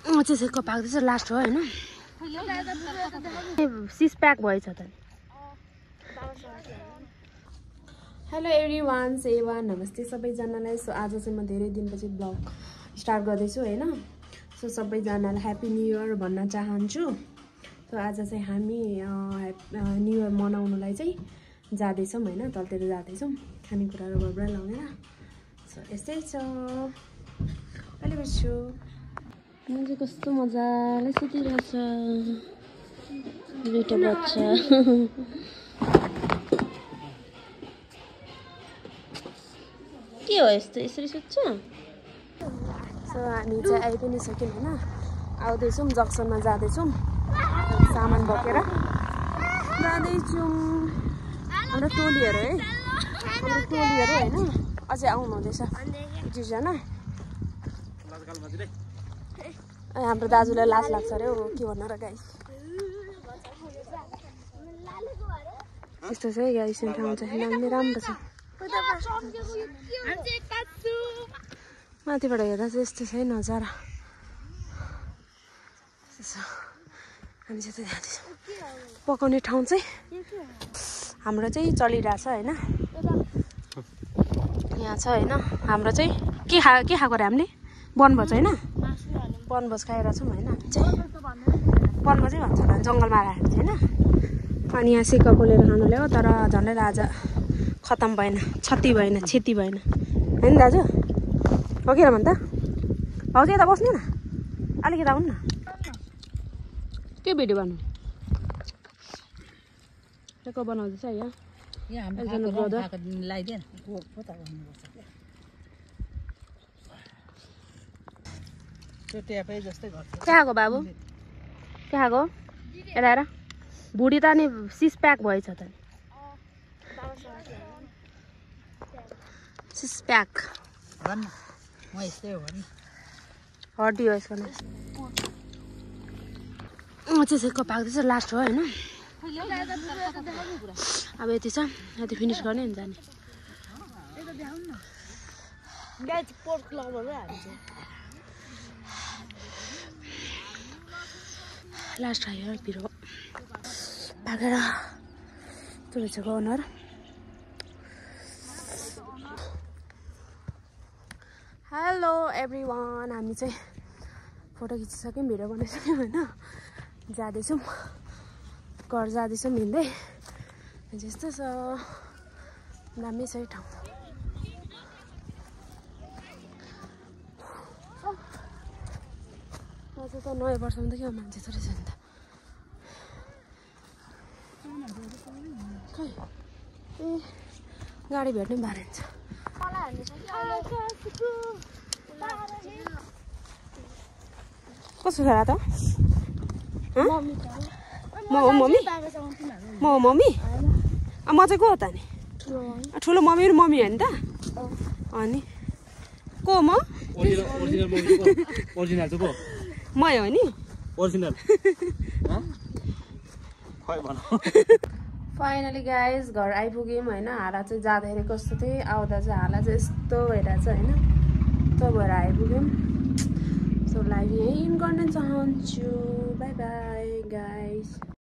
त्यसैको पाक्दैछ लास्ट हो हैन सिस प्याक भएछ त हेलो एभ्रीवान सेवा नमस्ते सबैजनालाई सो आज चाहिँ म धेरै दिनपछि ब्लग स्टार्ट गर्दैछु हैन सो सबैजनालाई ह्यापी न्यू इयर भन्न चाहन्छु सो आज चाहिँ हामी न्यू इयर मनाउनलाई चाहिँ जाँदैछौँ हैन तलतिर जाँदैछौँ खानेकुराहरू घरबाट लगेर सो यस्तै छ अहिले बस्छु मान्छे कस्तो मजाले सुतिरहेछ दुईटा बच्चा के हो यस्तो यसरी सुत्छ सो हामी चाहिँ आइ पनि सक्यौँ हैन आउँदैछौँ जक्सनमा जाँदैछौँ सामान बोकेर जाँदैछौँ हाम्रो टोलीहरू है हाम्रो टोलीहरू हैन अझै आउनु हुँदैछ 25 जना हाम्रो दाजुलाई लाज लाग्छ अरे हो के भन्नु र गाइस यस्तो छ है गाइस ठाउँ चाहिँ दामी राम्रो छ माथिबाट हेर्दा चाहिँ यस्तो छ है नजारा हामी चाहिँ जाँदैछौँ पकाउने ठाउँ चाहिँ हाम्रो चाहिँ चलिरहेछ हैन यहाँ छ हैन हाम्रो चाहिँ के खाएको रे हामीले बनभोज हैन बनभोज खाएर छौँ हैन हामी चाहिँ बनभोजै भन्छ होला जङ्गलमा आएको छैन अनि यहाँ सिक्का पोलेर खानु ल्यायो तर झन्डै आज खत्तम भएन क्षति भएन हैन दाजु हो कि भन् त भाउजू यता बस्नु न अलिकति आउनु न के भिडियो बनाउनु को बनाउँदैछ यहाँ एकजना ब्रदर के खाएको बाबु के खाएको यता हेर बुढी त नि सिस प्याक भएछ त सिस प्याक हड्डी हो यसको त्यसैको पाक्दैछ लास्ट हो हैन अब यति छ यति फिनिस गर्ने नि जाने लास्ट आयो पिरो पाकेर तुलेको ओनर हेलो एभ्रिवान हामी चाहिँ फोटो खिचिसक्यौँ भिडियो बनाइसक्यौँ होइन जाँदैछौँ घर जाँदैछौँ हिँड्दै जस्तो छ दामी छ ठाउँ आज त नयाँ वर्षमा त के मान्छे त रहेछ नि त ए गाडी भेट्नै बारे हुन्छ कस्तो छोरा त म हो मम्मी म चाहिँ को हो त नि ठुलो मम्मी र मम्मी हो नि त अनि को म मै हो नि फाइनली गाइज घर आइपुग्यौँ होइन हाला चाहिँ जाँदाखेरि कस्तो थियो आउँदा चाहिँ हाला चाहिँ यस्तो भइरहेछ होइन त्यो भएर आइपुग्यौँ सो लाइभ यहीँ गर्न चाहन्छु बाई बाई गाइज